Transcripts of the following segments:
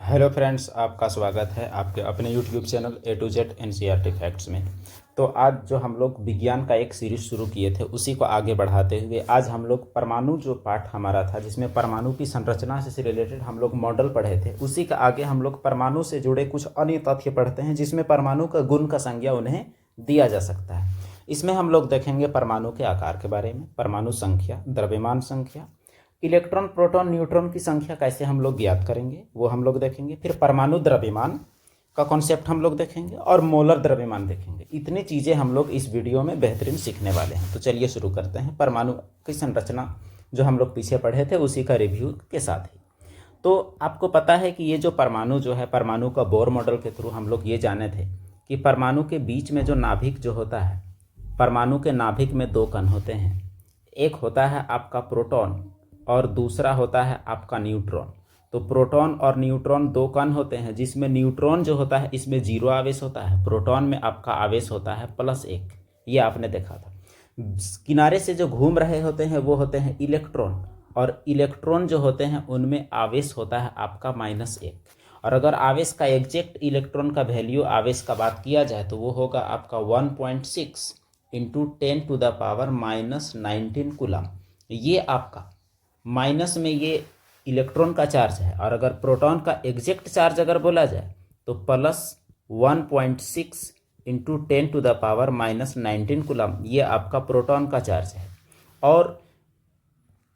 Hello friends, आपका स्वागत है आपके अपने YouTube channel A to Z NCERT facts में। तो आज जो हम लोग विज्ञान का एक सीरीज शुरू किए थे उसी को आगे बढ़ाते हुए आज हम लोग परमाणु जो पाठ हमारा था जिसमें परमाणु की संरचना से रिलेटेड हम लोग मॉडल पढ़े थे, उसी का आगे हम लोग परमाणु से जुड़े कुछ अन्य तथ्य पढ़ते हैं जिसमें परमाणु का गुण का संज्ञा उन्हें दिया जा सकता है। इसमें हम लोग देखेंगे परमाणु के आकार के बारे में, परमाणु संख्या, द्रव्यमान संख्या, इलेक्ट्रॉन प्रोटॉन न्यूट्रॉन की संख्या कैसे हम लोग ज्ञात करेंगे वो हम लोग देखेंगे। फिर परमाणु द्रव्यमान का कॉन्सेप्ट हम लोग देखेंगे और मोलर द्रव्यमान देखेंगे। इतनी चीज़ें हम लोग इस वीडियो में बेहतरीन सीखने वाले हैं। तो चलिए शुरू करते हैं परमाणु की संरचना जो हम लोग पीछे पढ़े थे उसी का रिव्यू के साथ ही। तो आपको पता है कि ये जो परमाणु जो है, परमाणु का बोर मॉडल के थ्रू हम लोग ये जाने थे कि परमाणु के बीच में जो नाभिक जो होता है, परमाणु के नाभिक में दो कण होते हैं। एक होता है आपका प्रोटॉन और दूसरा होता है आपका न्यूट्रॉन। तो प्रोटॉन और न्यूट्रॉन दो कण होते हैं जिसमें न्यूट्रॉन जो होता है इसमें 0 आवेश होता है, प्रोटॉन में आपका आवेश होता है +1। ये आपने देखा था। किनारे से जो घूम रहे होते हैं वो होते हैं इलेक्ट्रॉन, और इलेक्ट्रॉन जो होते हैं उनमें आवेश होता है आपका -1। और अगर आवेश का एग्जैक्ट इलेक्ट्रॉन का वैल्यू आवेश का बात किया जाए तो वो होगा आपका 1.6 × 10⁻⁻19 कूलम। ये आपका माइनस में ये इलेक्ट्रॉन का चार्ज है, और अगर प्रोटॉन का एग्जैक्ट चार्ज अगर बोला जाए तो +1.6 × 10⁻⁻19 कूलम ये आपका प्रोटॉन का चार्ज है। और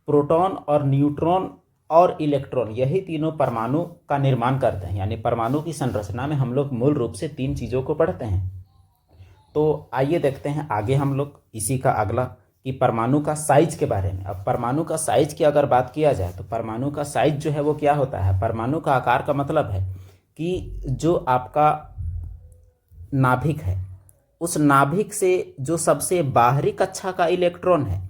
प्रोटॉन और न्यूट्रॉन और इलेक्ट्रॉन यही तीनों परमाणु का निर्माण करते हैं। यानी परमाणु की संरचना में हम लोग मूल रूप से 3 चीज़ों को पढ़ते हैं। तो आइए देखते हैं आगे हम लोग इसी का अगला कि परमाणु का साइज के बारे में। अब परमाणु का साइज की अगर बात किया जाए तो परमाणु का साइज जो है वो क्या होता है। परमाणु का आकार का मतलब है कि जो आपका नाभिक है उस नाभिक से जो सबसे बाहरी कक्षा का इलेक्ट्रॉन है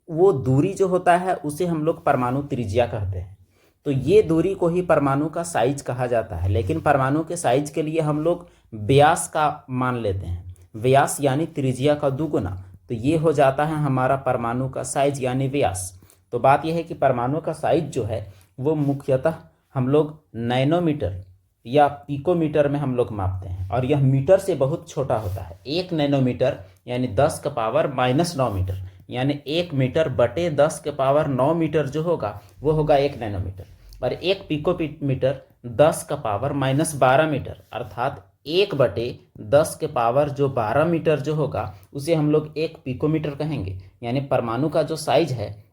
वो दूरी जो होता है उसे हम लोग परमाणु त्रिज्या कहते हैं। तो ये दूरी को ही परमाणु का साइज कहा जाता है। लेकिन परमाणु के साइज के लिए हम लोग व्यास का मान लेते हैं। व्यास यानी त्रिज्या का दुगुना, तो ये हो जाता है हमारा परमाणु का साइज यानी व्यास। तो बात यह है कि परमाणु का साइज जो है वो मुख्यतः हम लोग नैनोमीटर या पिकोमीटर में हम लोग मापते हैं, और यह मीटर से बहुत छोटा होता है। 1 नैनोमीटर यानी 10⁻⁻9 मीटर, यानी 1 मीटर बटे 10⁻9 मीटर जो होगा वो होगा 1 नैनोमीटर। और 1 पिकोमीटर 10⁻12 मीटर, अर्थात 1/10⁻12 मीटर जो होगा उसे हम लोग 1 पिकोमीटर कहेंगे। यानी परमाणु का जो साइज है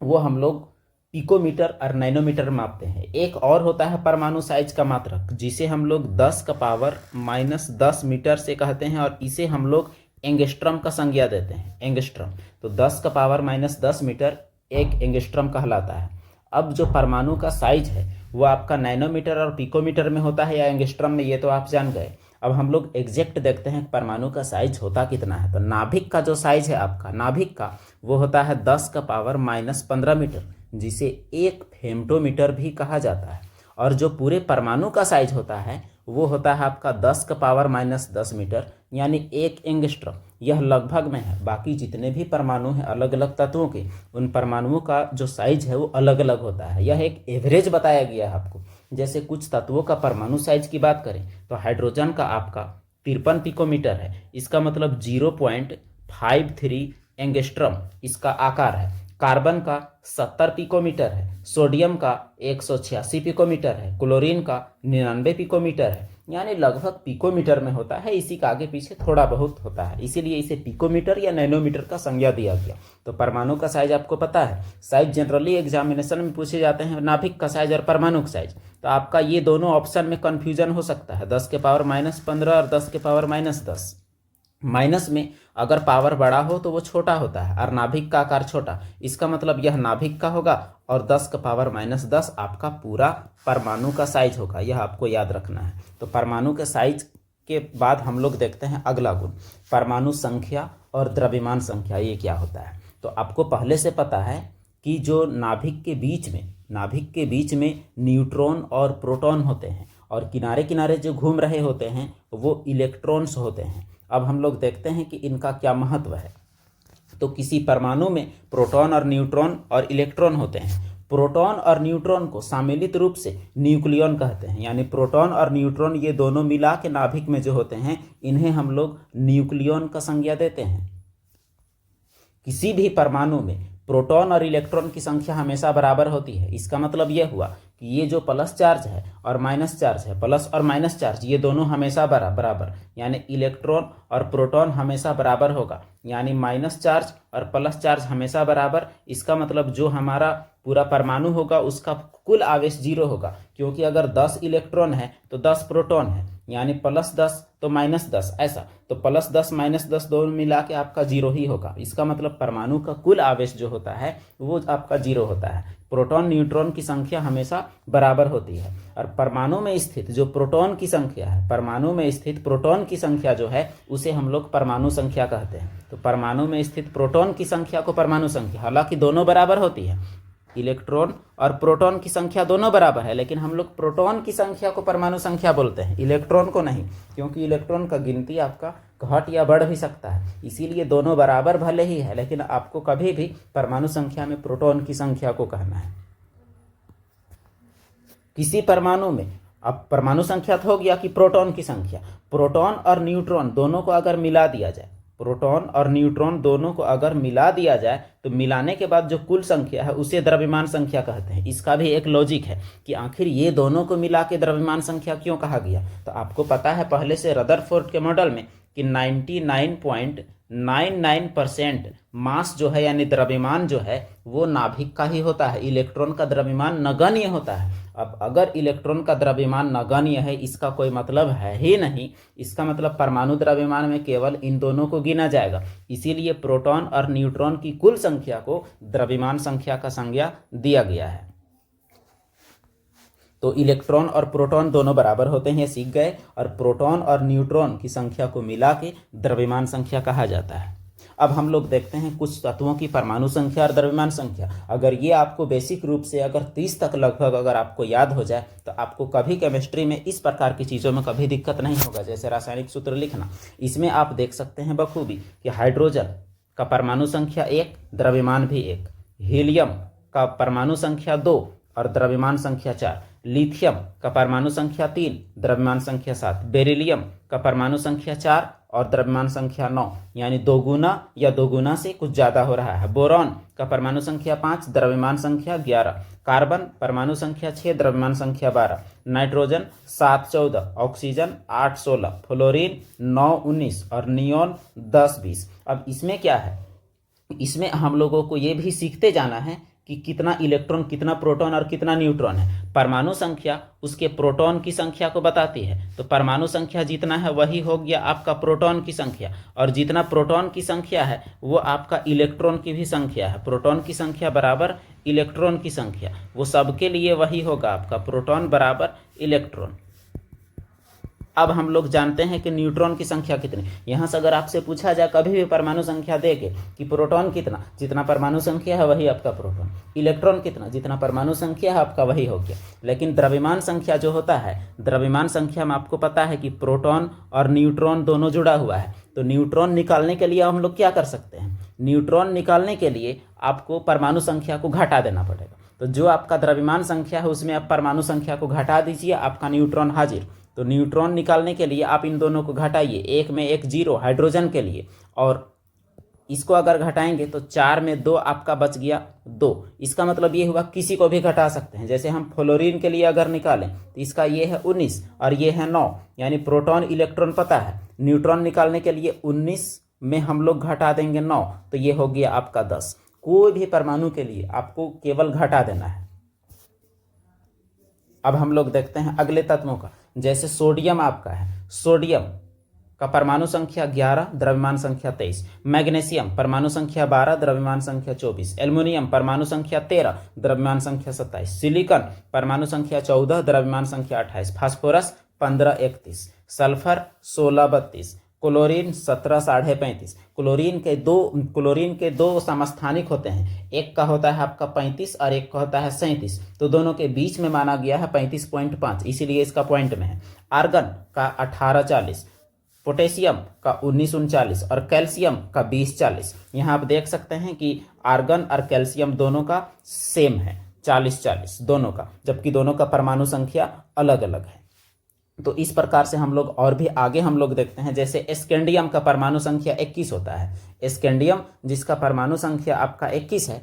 वो हम लोग पिकोमीटर और नैनोमीटर मापते हैं। एक और होता है परमाणु साइज का मात्रक जिसे हम लोग 10⁻−10 मीटर से कहते हैं, और इसे हम लोग एंगस्ट्रम का संज्ञा देते हैं। एंगस्ट्रम, तो 10⁻−10 मीटर एक एंगस्ट्रम कहलाता है। अब जो परमाणु का साइज है वो आपका नैनोमीटर और पिकोमीटर में होता है या एंगस्ट्रम में, ये तो आप जान गए। अब हम लोग एग्जैक्ट देखते हैं परमाणु का साइज होता कितना है। तो नाभिक का जो साइज है आपका नाभिक का वो होता है 10⁻−15 मीटर, जिसे 1 फेम्टोमीटर भी कहा जाता है। और जो पूरे परमाणु का साइज होता है वो होता है आपका 10⁻−10 मीटर यानी 1 एंगस्ट्रम। यह लगभग में है। बाकी जितने भी परमाणु हैं अलग अलग तत्वों के, उन परमाणुओं का जो साइज है वो अलग अलग होता है। यह एक एवरेज बताया गया है आपको। जैसे कुछ तत्वों का परमाणु साइज की बात करें तो हाइड्रोजन का आपका 53 पिकोमीटर है, इसका मतलब 0.53 एंगस्ट्रम इसका आकार है। कार्बन का 70 पिकोमीटर है, सोडियम का 186 पिकोमीटर है, क्लोरीन का 99 पिकोमीटर है। यानी लगभग पिकोमीटर में होता है, इसी का आगे पीछे थोड़ा बहुत होता है, इसीलिए इसे पिकोमीटर या नैनोमीटर का संज्ञा दिया गया। तो परमाणु का साइज आपको पता है। साइज जनरली एग्जामिनेशन में पूछे जाते हैं, नाभिक का साइज और परमाणु का साइज। तो आपका ये दोनों ऑप्शन में कन्फ्यूजन हो सकता है, 10⁻−15 और 10⁻−10। माइनस में अगर पावर बड़ा हो तो वो छोटा होता है और नाभिक का आकार छोटा, इसका मतलब यह नाभिक का होगा, और 10⁻−10 आपका पूरा परमाणु का साइज होगा। यह आपको याद रखना है। तो परमाणु के साइज के बाद हम लोग देखते हैं अगला गुण, परमाणु संख्या और द्रव्यमान संख्या। ये क्या होता है? तो आपको पहले से पता है कि जो नाभिक के बीच में न्यूट्रॉन और प्रोटॉन होते हैं, और किनारे किनारे जो घूम रहे होते हैं वो इलेक्ट्रॉन्स होते हैं। अब हम लोग देखते हैं कि इनका क्या महत्व है। तो किसी परमाणु में प्रोटॉन और न्यूट्रॉन और इलेक्ट्रॉन होते हैं। प्रोटॉन और न्यूट्रॉन को सम्मिलित रूप से न्यूक्लियन कहते हैं। यानी प्रोटॉन और न्यूट्रॉन ये दोनों मिला के नाभिक में जो होते हैं, इन्हें हम लोग न्यूक्लियन का संज्ञा देते हैं। किसी भी परमाणु में प्रोटॉन और इलेक्ट्रॉन की संख्या हमेशा बराबर होती है। इसका मतलब यह हुआ कि ये जो प्लस चार्ज है और माइनस चार्ज है, प्लस और माइनस चार्ज, ये दोनों हमेशा बराबर, यानी इलेक्ट्रॉन और प्रोटॉन हमेशा बराबर होगा। यानी माइनस चार्ज और प्लस चार्ज हमेशा बराबर। इसका मतलब जो हमारा पूरा परमाणु होगा उसका कुल आवेश 0 होगा, क्योंकि अगर 10 इलेक्ट्रॉन है तो 10 प्रोटॉन है, यानी +10 तो -10, ऐसा तो +10 -10 दोनों मिला के आपका 0 ही होगा। इसका मतलब परमाणु का कुल आवेश जो होता है वो आपका 0 होता है। प्रोटॉन न्यूट्रॉन की संख्या हमेशा बराबर होती है। और परमाणु में स्थित जो प्रोटॉन की संख्या है, परमाणु में स्थित प्रोटॉन की संख्या जो है उसे हम लोग परमाणु संख्या कहते हैं। तो परमाणु में स्थित प्रोटॉन की संख्या को परमाणु संख्या, हालांकि दोनों बराबर होती है, इलेक्ट्रॉन और प्रोटॉन की संख्या दोनों बराबर है, लेकिन हम लोग प्रोटॉन की संख्या को परमाणु संख्या बोलते हैं, इलेक्ट्रॉन को नहीं, क्योंकि इलेक्ट्रॉन का गिनती आपका घट या बढ़ भी सकता है। इसीलिए दोनों बराबर भले ही है, लेकिन आपको कभी भी परमाणु संख्या में प्रोटॉन की संख्या को कहना है। किसी परमाणु में अब परमाणु संख्या तो हो गया कि प्रोटॉन की संख्या, प्रोटॉन और न्यूट्रॉन दोनों को अगर मिला दिया जाए, प्रोटॉन और न्यूट्रॉन दोनों को अगर मिला दिया जाए तो मिलाने के बाद जो कुल संख्या है उसे द्रव्यमान संख्या कहते हैं। इसका भी एक लॉजिक है कि आखिर ये दोनों को मिला के द्रव्यमान संख्या क्यों कहा गया। तो आपको पता है पहले से रदरफोर्ड के मॉडल में कि 99.99% मास जो है यानी द्रव्यमान जो है वो नाभिक का ही होता है, इलेक्ट्रॉन का द्रव्यमान नगण्य होता है। अब अगर इलेक्ट्रॉन का द्रव्यमान नगण्य है इसका कोई मतलब है ही नहीं, इसका मतलब परमाणु द्रव्यमान में केवल इन दोनों को गिना जाएगा। इसीलिए प्रोटॉन और न्यूट्रॉन की कुल संख्या को द्रव्यमान संख्या का संज्ञा दिया गया है। तो इलेक्ट्रॉन और प्रोटॉन दोनों बराबर होते हैं, सीख गए, और प्रोटॉन और न्यूट्रॉन की संख्या को मिला के द्रव्यमान संख्या कहा जाता है। अब हम लोग देखते हैं कुछ तत्वों की परमाणु संख्या और द्रव्यमान संख्या। अगर ये आपको बेसिक रूप से अगर 30 तक लगभग अगर आपको याद हो जाए तो आपको कभी केमिस्ट्री में इस प्रकार की चीज़ों में कभी दिक्कत नहीं होगा। जैसे रासायनिक सूत्र लिखना, इसमें आप देख सकते हैं बखूबी कि हाइड्रोजन का परमाणु संख्या 1, द्रव्यमान भी 1, हीलियम का परमाणु संख्या 2 और द्रव्यमान संख्या 4, लिथियम का परमाणु संख्या 3, द्रव्यमान संख्या 7, बेरिलियम का परमाणु संख्या 4 और द्रव्यमान संख्या 9, यानी 2 गुना या 2 गुना से कुछ ज़्यादा हो रहा है। बोरॉन का परमाणु संख्या 5, द्रव्यमान संख्या 11, कार्बन परमाणु संख्या 6, द्रव्यमान संख्या 12, नाइट्रोजन 7 14, ऑक्सीजन 8 16, फ्लोरीन 9 19 और नियोन 10 20। अब इसमें क्या है, इसमें हम लोगों को ये भी सीखते जाना है कि कितना इलेक्ट्रॉन, कितना प्रोटॉन और कितना न्यूट्रॉन है। परमाणु संख्या उसके प्रोटॉन की संख्या को बताती है, तो परमाणु संख्या जितना है वही हो गया आपका प्रोटॉन की संख्या, और जितना प्रोटॉन की संख्या है वो आपका इलेक्ट्रॉन की भी संख्या है। प्रोटॉन की संख्या बराबर इलेक्ट्रॉन की संख्या, वो सबके लिए वही होगा आपका, प्रोटॉन बराबर इलेक्ट्रॉन। अब हम लोग जानते हैं कि न्यूट्रॉन की संख्या कितनी। यहाँ से अगर आपसे पूछा जाए कभी भी परमाणु संख्या देके कि प्रोटॉन कितना, जितना परमाणु संख्या है वही आपका प्रोटॉन, इलेक्ट्रॉन कितना, जितना परमाणु संख्या है आपका वही हो गया। लेकिन द्रव्यमान संख्या जो होता है, द्रव्यमान संख्या में आपको पता है कि प्रोटॉन और न्यूट्रॉन दोनों जुड़ा हुआ है। तो न्यूट्रॉन निकालने के लिए हम लोग क्या कर सकते हैं, न्यूट्रॉन निकालने के लिए आपको परमाणु संख्या को घटा देना पड़ेगा। तो जो आपका द्रव्यमान संख्या है उसमें आप परमाणु संख्या को घटा दीजिए, आपका न्यूट्रॉन हाजिर। तो न्यूट्रॉन निकालने के लिए आप इन दोनों को घटाइए, 1 में 1 0 हाइड्रोजन के लिए, और इसको अगर घटाएंगे तो 4 में 2 आपका बच गया 2। इसका मतलब ये हुआ किसी को भी घटा सकते हैं। जैसे हम फ्लोरीन के लिए अगर निकालें तो इसका ये है 19 और ये है 9, यानी प्रोटॉन इलेक्ट्रॉन पता है। न्यूट्रॉन निकालने के लिए 19 में हम लोग घटा देंगे 9, तो ये हो गया आपका 10। कोई भी परमाणु के लिए आपको केवल घटा देना है। अब हम लोग देखते हैं अगले तत्वों का। जैसे सोडियम आपका है, सोडियम का परमाणु संख्या 11, द्रव्यमान संख्या 23, मैग्नीशियम परमाणु संख्या 12, द्रव्यमान संख्या 24, एल्युमिनियम परमाणु संख्या 13, द्रव्यमान संख्या 27, सिलिकॉन परमाणु संख्या 14, द्रव्यमान संख्या 28, फास्फोरस 15 31, सल्फर 16 32, क्लोरीन 17 35.5। क्लोरीन के दो समस्थानिक होते हैं, एक का होता है आपका 35 और एक का होता है 37, तो दोनों के बीच में माना गया है 35.5, इसीलिए इसका पॉइंट में है। आर्गन का 18 40, पोटेशियम का 19 39 और कैल्शियम का 20 40। यहाँ आप देख सकते हैं कि आर्गन और कैल्शियम दोनों का सेम है, 40-40 दोनों का, जबकि दोनों का परमाणु संख्या अलग अलग है। तो इस प्रकार से हम लोग और भी आगे हम लोग देखते हैं, जैसे स्कैंडियम का परमाणु संख्या 21 होता है। स्कैंडियम जिसका परमाणु संख्या आपका 21 है,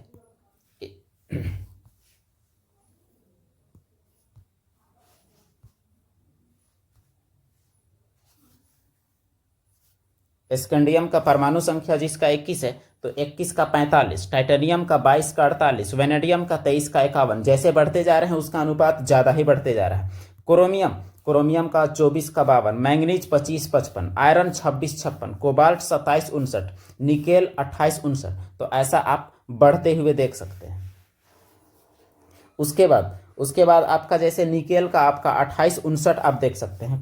स्कैंडियम का परमाणु संख्या जिसका 21 है, तो 21 का 45, टाइटेनियम का 22 का 48, वेनेडियम का 23 का 51, जैसे बढ़ते जा रहे हैं उसका अनुपात ज़्यादा ही बढ़ते जा रहा है। क्रोमियम का 24 का 52, मैंगनीज 25-55, आयरन 26-56, कोबाल्ट 27-59, निकेल 28-59। तो ऐसा आप बढ़ते हुए देख सकते हैं। उसके बाद आपका जैसे निकेल का आपका 28-59 आप देख सकते हैं।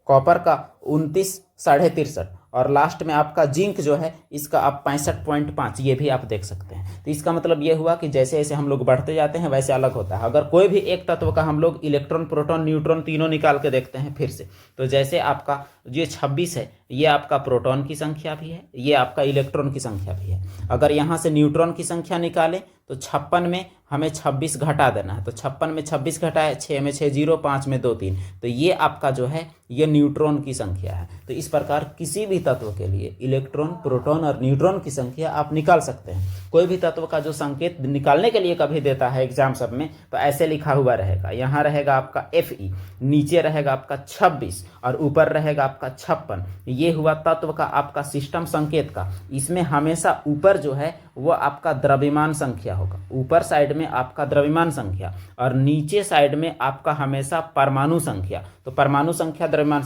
कॉपर का 29-63, और लास्ट में आपका जिंक जो है इसका आप 65.5, ये भी आप देख सकते हैं। तो इसका मतलब ये हुआ कि जैसे जैसे हम लोग बढ़ते जाते हैं वैसे अलग होता है। अगर कोई भी एक तत्व का हम लोग इलेक्ट्रॉन, प्रोटॉन, न्यूट्रॉन तीनों निकाल के देखते हैं फिर से, तो जैसे आपका ये 26 है, ये आपका प्रोटॉन की संख्या भी है, ये आपका इलेक्ट्रॉन की संख्या भी है। अगर यहाँ से न्यूट्रॉन की संख्या निकालें तो 56 में हमें 26 घटा देना है, तो 56 में 26 घटाए, 6 में 6 0, 5 में 2 3, तो ये आपका जो है ये न्यूट्रॉन की संख्या है। तो इस प्रकार किसी भी तत्व के लिए इलेक्ट्रॉन, प्रोटॉन और न्यूट्रॉन की संख्या आप निकाल सकते हैं। कोई भी तत्व का जो संकेत निकालने के लिए कभी देता है एग्जाम सब में, तो ऐसे लिखा हुआ रहेगा, यहाँ रहेगा आपका Fe, नीचे रहेगा आपका 26 और ऊपर रहेगा आपका 56। ये हुआ तत्व का आपका सिस्टम संकेत का। इसमें हमेशा ऊपर जो है वो आपका द्रव्यमान संख्या होगा, ऊपर साइड में आपका द्रव्यमान संख्या और नीचे साइड में आपका हमेशा परमाणु संख्या। तो परमाणु संख्या, द्रव्यमान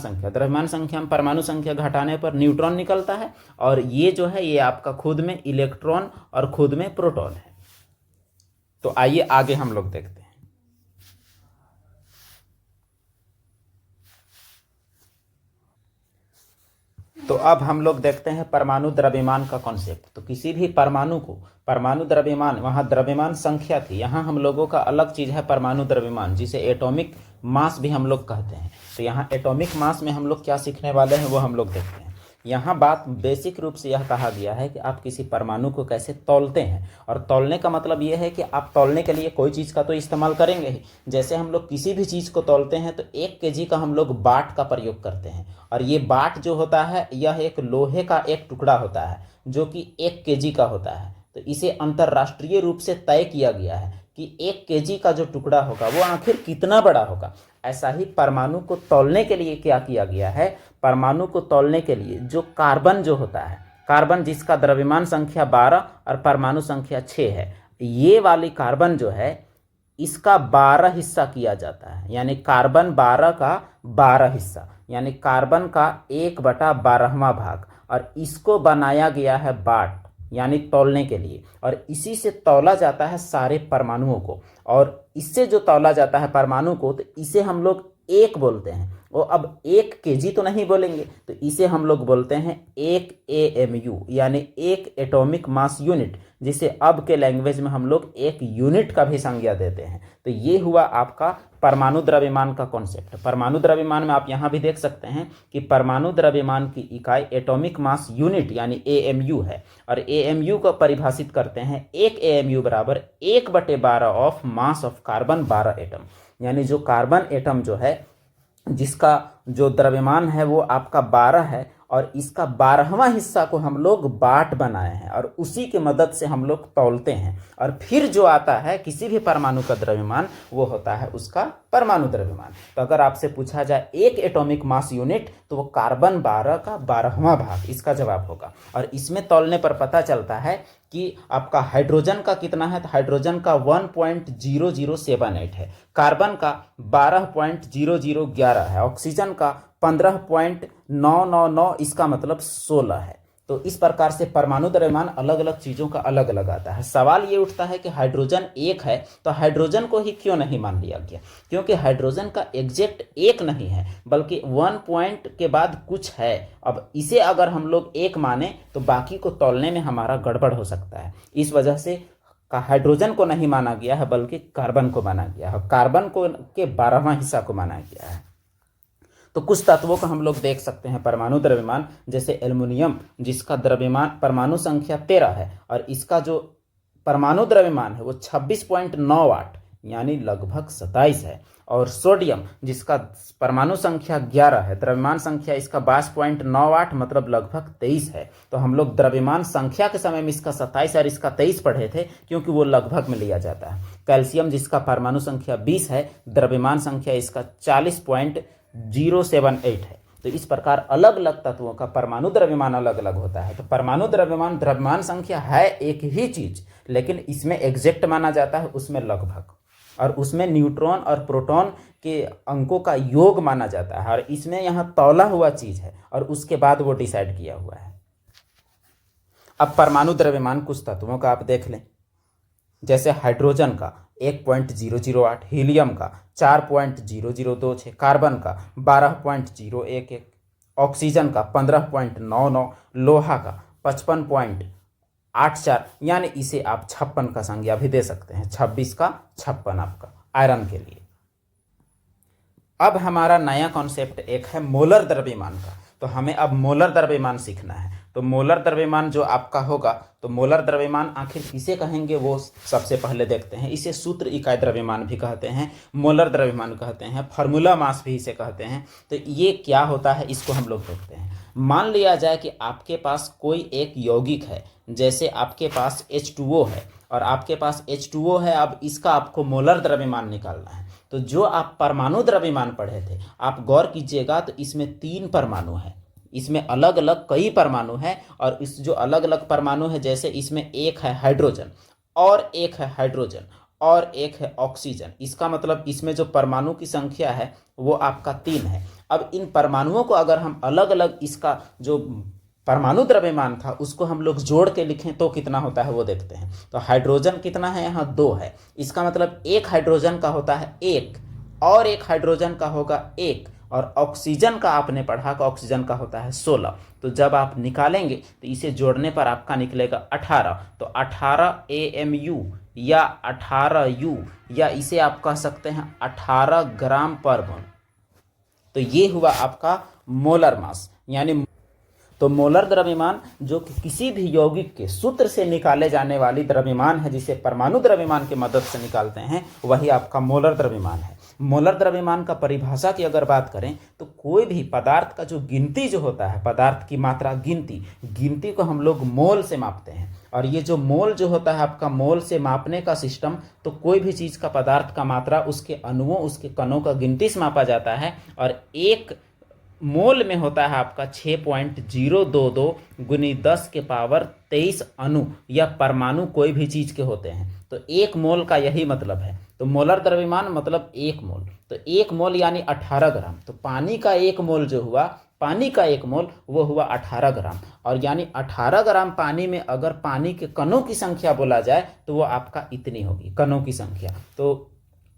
संख्या में परमाणु संख्या घटाने पर न्यूट्रॉन निकलता है, और ये जो है ये आपका खुद में इलेक्ट्रॉन और खुद में प्रोटॉन है। तो आइए आगे हम लोग देखते हैं। तो अब हम लोग देखते हैं परमाणु द्रव्यमान का कॉन्सेप्ट। तो किसी भी परमाणु को, परमाणु द्रव्यमान, वहाँ द्रव्यमान संख्या थी, यहाँ हम लोगों का अलग चीज़ है परमाणु द्रव्यमान, जिसे एटॉमिक मास भी हम लोग कहते हैं। तो यहाँ एटॉमिक मास में हम लोग क्या सीखने वाले हैं वो हम लोग देखते हैं। यहाँ बात बेसिक रूप से यह कहा गया है कि आप किसी परमाणु को कैसे तौलते हैं, और तौलने का मतलब यह है कि आप तौलने के लिए कोई चीज़ का तो इस्तेमाल करेंगे ही। जैसे हम लोग किसी भी चीज़ को तौलते हैं तो 1 kg का हम लोग बाट का प्रयोग करते हैं, और ये बाट जो होता है यह एक लोहे का एक टुकड़ा होता है जो कि 1 kg का होता है। तो इसे अंतर्राष्ट्रीय रूप से तय किया गया है कि 1 kg का जो टुकड़ा होगा वो आखिर कितना बड़ा होगा। ऐसा ही परमाणु को तौलने के लिए क्या किया गया है, परमाणु को तौलने के लिए जो कार्बन जो होता है, कार्बन जिसका द्रव्यमान संख्या 12 और परमाणु संख्या 6 है, ये वाली कार्बन जो है इसका 12 हिस्सा किया जाता है, यानी कार्बन 12 का 12 हिस्सा, यानी कार्बन का 1/12वां भाग, और इसको बनाया गया है बाट, यानी तौलने के लिए, और इसी से तौला जाता है सारे परमाणुओं को। और इससे जो तौला जाता है परमाणु को, तो इसे हम लोग एक बोलते हैं। वो अब 1 kg तो नहीं बोलेंगे, तो इसे हम लोग बोलते हैं 1 AMU, यानी 1 एटॉमिक मास यूनिट, जिसे अब के लैंग्वेज में हम लोग 1 यूनिट का भी संज्ञा देते हैं। तो ये हुआ आपका परमाणु द्रव्यमान का कॉन्सेप्ट। परमाणु द्रव्यमान में आप यहाँ भी देख सकते हैं कि परमाणु द्रव्यमान की इकाई एटॉमिक मास यूनिट यानी AMU है, और AMU को परिभाषित करते हैं 1 AMU बराबर 1/12 of mass of carbon 12 atom, यानी जो कार्बन एटम जो है जिसका जो द्रव्यमान है वो आपका 12 है, और इसका 12वां हिस्सा को हम लोग बाट बनाए हैं, और उसी की मदद से हम लोग तौलते हैं, और फिर जो आता है किसी भी परमाणु का द्रव्यमान वो होता है उसका परमाणु द्रव्यमान। तो अगर आपसे पूछा जाए 1 एटॉमिक मास यूनिट, तो वो कार्बन 12 का 12वां भाग इसका जवाब होगा। और इसमें तौलने पर पता चलता है कि आपका हाइड्रोजन का कितना है, तो हाइड्रोजन का 1.0078 है, कार्बन का 12.0011 है, ऑक्सीजन का 15.999, इसका मतलब 16 है। तो इस प्रकार से परमाणु द्रव्यमान अलग अलग चीज़ों का अलग अलग आता है। सवाल ये उठता है कि हाइड्रोजन 1 है तो हाइड्रोजन को ही क्यों नहीं मान लिया गया, क्योंकि हाइड्रोजन का एग्जैक्ट 1 नहीं है बल्कि 1 पॉइंट के बाद कुछ है। अब इसे अगर हम लोग 1 माने तो बाकी को तौलने में हमारा गड़बड़ हो सकता है, इस वजह से हाइड्रोजन को नहीं माना गया है बल्कि कार्बन को माना गया है, कार्बन को के 12वां हिस्सा को माना गया है। तो कुछ तत्वों को हम लोग देख सकते हैं परमाणु द्रव्यमान, जैसे एल्युमिनियम जिसका द्रव्यमान परमाणु संख्या 13 है, और इसका जो परमाणु द्रव्यमान है वो 26.98 यानी लगभग 27 है। और सोडियम जिसका परमाणु संख्या 11 है, द्रव्यमान संख्या इसका 22.98 मतलब लगभग 23 है। तो हम लोग द्रव्यमान संख्या के समय में इसका 27 और इसका 23 पढ़े थे, क्योंकि वो लगभग में लिया जाता है। कैल्शियम जिसका परमाणु संख्या 20 है, द्रव्यमान संख्या इसका 40.078 है। तो इस प्रकार अलग अलग तत्वों का परमाणु द्रव्यमान अलग अलग होता है। तो परमाणु द्रव्यमान द्रव्यमान संख्या है एक ही चीज, लेकिन इसमें एग्जैक्ट माना जाता है, उसमें लगभग, और उसमें न्यूट्रॉन और प्रोटॉन के अंकों का योग माना जाता है, और इसमें यहाँ तौला हुआ चीज है और उसके बाद वो डिसाइड किया हुआ है। अब परमाणु द्रव्यमान कुछ तत्वों का आप देख लें, जैसे हाइड्रोजन का 1.008, हीलियम का 4.0026, कार्बन का 12.011, ऑक्सीजन का 15.99, लोहा का 55.84, यानी इसे आप 56 का संज्ञा भी दे सकते हैं। 26 का 56 आपका आयरन के लिए। अब हमारा नया कॉन्सेप्ट एक है मोलर द्रव्यमान का। तो हमें अब मोलर द्रव्यमान सीखना है। तो मोलर द्रव्यमान जो आपका होगा, तो मोलर द्रव्यमान आखिर किसे कहेंगे वो सबसे पहले देखते हैं। इसे सूत्र इकाई द्रव्यमान भी कहते हैं, मोलर द्रव्यमान कहते हैं, फार्मूला मास भी इसे कहते हैं। तो ये क्या होता है इसको हम लोग देखते हैं। मान लिया जाए कि आपके पास कोई एक यौगिक है, जैसे आपके पास H2O है और आपके पास H2O है, अब इसका आपको मोलर द्रव्यमान निकालना है। तो जो आप परमाणु द्रव्यमान पढ़े थे, आप गौर कीजिएगा, तो इसमें 3 परमाणु है, इसमें अलग अलग कई परमाणु है, और इस जो अलग अलग परमाणु है, जैसे इसमें एक है हाइड्रोजन और एक है हाइड्रोजन और एक है ऑक्सीजन। इसका मतलब इसमें जो परमाणु की संख्या है वो आपका 3 है। अब इन परमाणुओं को अगर हम अलग अलग इसका जो परमाणु द्रव्यमान था उसको हम लोग जोड़ के लिखें तो कितना होता है वो देखते हैं। तो हाइड्रोजन कितना है, यहाँ 2 है। इसका मतलब एक हाइड्रोजन का होता है 1 और एक हाइड्रोजन का होगा 1, और ऑक्सीजन का आपने पढ़ा कि ऑक्सीजन का होता है 16। तो जब आप निकालेंगे तो इसे जोड़ने पर आपका निकलेगा 18। तो 18 AMU या 18U, या इसे आप कह सकते हैं 18 ग्राम पर मोल। तो ये हुआ आपका मोलर मास। यानी तो मोलर द्रव्यमान जो कि किसी भी यौगिक के सूत्र से निकाले जाने वाली द्रव्यमान है, जिसे परमाणु द्रव्यमान की मदद से निकालते हैं, वही आपका मोलर द्रव्यमान है। मोलर द्रव्यमान का परिभाषा की अगर बात करें तो कोई भी पदार्थ का जो गिनती जो होता है, पदार्थ की मात्रा गिनती को हम लोग मोल से मापते हैं। और ये जो मोल जो होता है आपका मोल से मापने का सिस्टम, तो कोई भी चीज़ का पदार्थ का मात्रा उसके अणुओं उसके कणों का गिनती से मापा जाता है, और एक मोल में होता है आपका 6.022 गुनी 10 के पावर 23 अणु या परमाणु कोई भी चीज के होते हैं। तो एक मोल का यही मतलब है। तो मोलर द्रव्यमान मतलब एक मोल। तो एक मोल यानी 18 ग्राम। तो पानी का एक मोल जो हुआ, पानी का एक मोल वो हुआ 18 ग्राम। और यानी 18 ग्राम पानी में अगर पानी के कणों की संख्या बोला जाए तो वो आपका इतनी होगी, कणों की संख्या। तो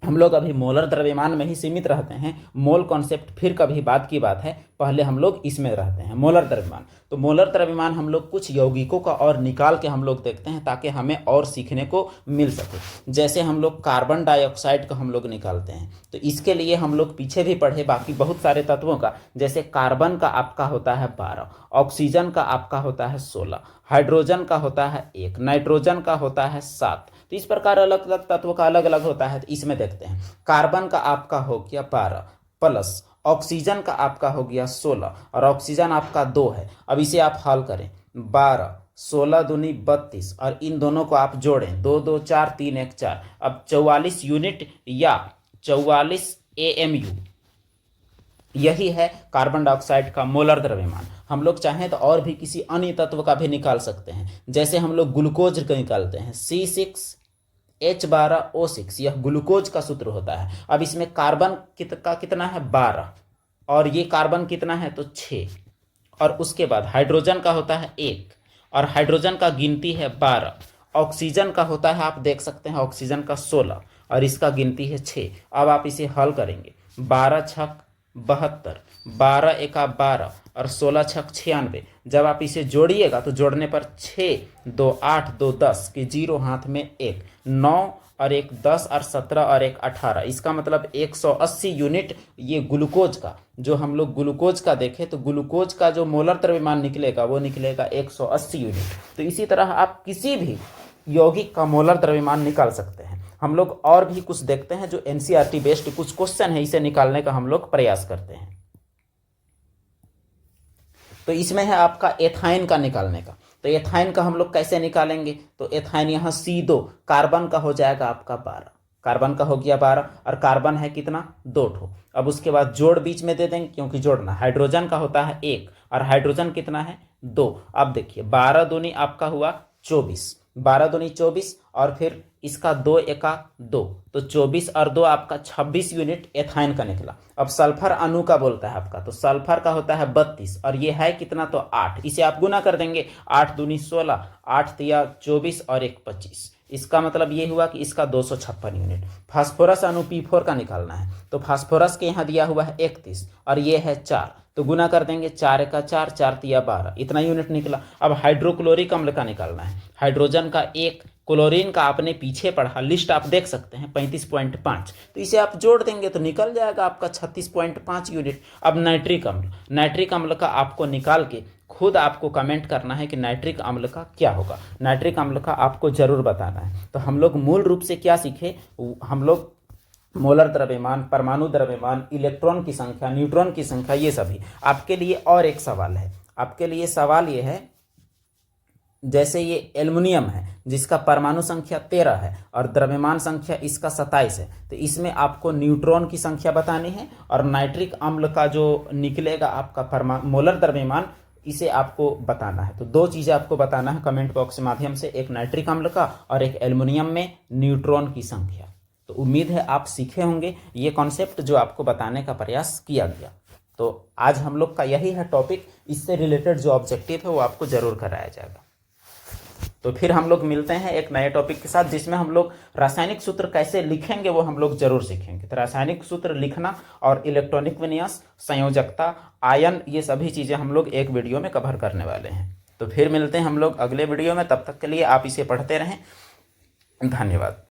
हम लोग अभी मोलर द्रव्यमान में ही सीमित रहते हैं। मोल कॉन्सेप्ट फिर कभी बाद की बात है, पहले हम लोग इसमें रहते हैं, मोलर द्रव्यमान। तो मोलर द्रव्यमान हम लोग कुछ यौगिकों का और निकाल के हम लोग देखते हैं, ताकि हमें और सीखने को मिल सके। जैसे हम लोग कार्बन डाइऑक्साइड का हम लोग निकालते हैं, तो इसके लिए हम लोग पीछे भी पढ़े बाकी बहुत सारे तत्वों का। जैसे कार्बन का आपका होता है 12, ऑक्सीजन का आपका होता है 16, हाइड्रोजन का होता है 1, नाइट्रोजन का होता है 7। तो इस प्रकार अलग अलग तत्वों का अलग अलग होता है। तो इसमें देखते हैं, कार्बन का आपका हो गया 12 प्लस ऑक्सीजन का आपका हो गया 16, और ऑक्सीजन आपका 2 है। अब इसे आप हल करें, 12 16 दूनी 32, और इन दोनों को आप जोड़ें, 2 2 4 3 1 4। अब 44 यूनिट या 44 AMU, यही है कार्बन डाइऑक्साइड का मोलर द्रव्यमान। हम लोग चाहें तो और भी किसी अन्य तत्व का भी निकाल सकते हैं। जैसे हम लोग ग्लूकोज का निकालते हैं, C6H12O6, यह ग्लूकोज का सूत्र होता है। अब इसमें कार्बन का कितना है 12, और ये कार्बन कितना है तो 6, और उसके बाद हाइड्रोजन का होता है 1, और हाइड्रोजन का गिनती है 12। ऑक्सीजन का होता है, आप देख सकते हैं, ऑक्सीजन का 16, और इसका गिनती है 6। अब आप इसे हल करेंगे, 12 छक 72, 12 एका 12, और 16 छक 96। जब आप इसे जोड़िएगा तो जोड़ने पर 6 2 8 2 10 के 0 हाथ में 1, 9 और 1 10 और 17 और 1 18। इसका मतलब 180 यूनिट ये ग्लूकोज का, जो हम लोग ग्लूकोज का देखें तो ग्लूकोज का जो मोलर द्रव्यमान निकलेगा वो निकलेगा 180 यूनिट। तो इसी तरह आप किसी भी यौगिक का मोलर द्रव्यमान निकाल सकते हैं। हम लोग और भी कुछ देखते हैं जो एनसीईआरटी बेस्ड कुछ क्वेश्चन है, इसे निकालने का हम लोग प्रयास करते हैं। तो इसमें है आपका एथाइन का निकालने का। तो एथाइन का हम लोग कैसे निकालेंगे? तो एथाइन यहाँ C2 कार्बन का हो जाएगा आपका 12, कार्बन का हो गया 12 और कार्बन है कितना 2 ठो। अब उसके बाद जोड़ बीच में दे देंगे क्योंकि जोड़ना, हाइड्रोजन का होता है 1 और हाइड्रोजन कितना है 2। अब देखिए 12 दूनी आपका हुआ 24, 12 दूनी 24 और फिर इसका 2 एका 2, तो 24 और 2 आपका 26 यूनिट एथाइन का निकला। अब सल्फर अणु का बोलता है आपका, तो सल्फर का होता है 32 और ये है कितना तो 8, इसे आप गुना कर देंगे, 8 दूनी 16, 8 तिया 24 और 1 25। इसका मतलब ये हुआ कि इसका 256 यूनिट। फास्फोरस अणु P4 का निकालना है, तो फास्फोरस के यहाँ दिया हुआ है 31 और ये है 4, तो गुना कर देंगे, 4 एका 4, 4 तिया 12, इतना यूनिट निकला। अब हाइड्रोक्लोरिक अम्ल का निकालना है, हाइड्रोजन का 1, क्लोरीन का आपने पीछे पढ़ा, लिस्ट आप देख सकते हैं 35.5, तो इसे आप जोड़ देंगे तो निकल जाएगा आपका 36.5 यूनिट। अब नाइट्रिक अम्ल, नाइट्रिक अम्ल का आपको निकाल के खुद आपको कमेंट करना है कि नाइट्रिक अम्ल का क्या होगा, नाइट्रिक अम्ल का आपको जरूर बताना है। तो हम लोग मूल रूप से क्या सीखे, हम लोग मोलर द्रव्यमान, परमाणु द्रव्यमान, इलेक्ट्रॉन की संख्या, न्यूट्रॉन की संख्या, ये सभी। आपके लिए और एक सवाल है, आपके लिए सवाल ये है, जैसे ये एल्युमिनियम है जिसका परमाणु संख्या 13 है और द्रव्यमान संख्या इसका 27 है, तो इसमें आपको न्यूट्रॉन की संख्या बतानी है और नाइट्रिक अम्ल का जो निकलेगा आपका मोलर द्रव्यमान, इसे आपको बताना है। तो 2 चीज़ें आपको बताना है कमेंट बॉक्स के माध्यम से, एक नाइट्रिक अम्ल का और एक एल्युमिनियम में न्यूट्रॉन की संख्या। तो उम्मीद है आप सीखे होंगे ये कॉन्सेप्ट जो आपको बताने का प्रयास किया गया। तो आज हम लोग का यही है टॉपिक, इससे रिलेटेड जो ऑब्जेक्टिव है वो आपको जरूर कराया जाएगा। तो फिर हम लोग मिलते हैं एक नए टॉपिक के साथ, जिसमें हम लोग रासायनिक सूत्र कैसे लिखेंगे वो हम लोग जरूर सीखेंगे। तो रासायनिक सूत्र लिखना और इलेक्ट्रॉनिक विन्यास, संयोजकता, आयन, ये सभी चीज़ें हम लोग एक वीडियो में कवर करने वाले हैं। तो फिर मिलते हैं हम लोग अगले वीडियो में, तब तक के लिए आप इसे पढ़ते रहें। धन्यवाद।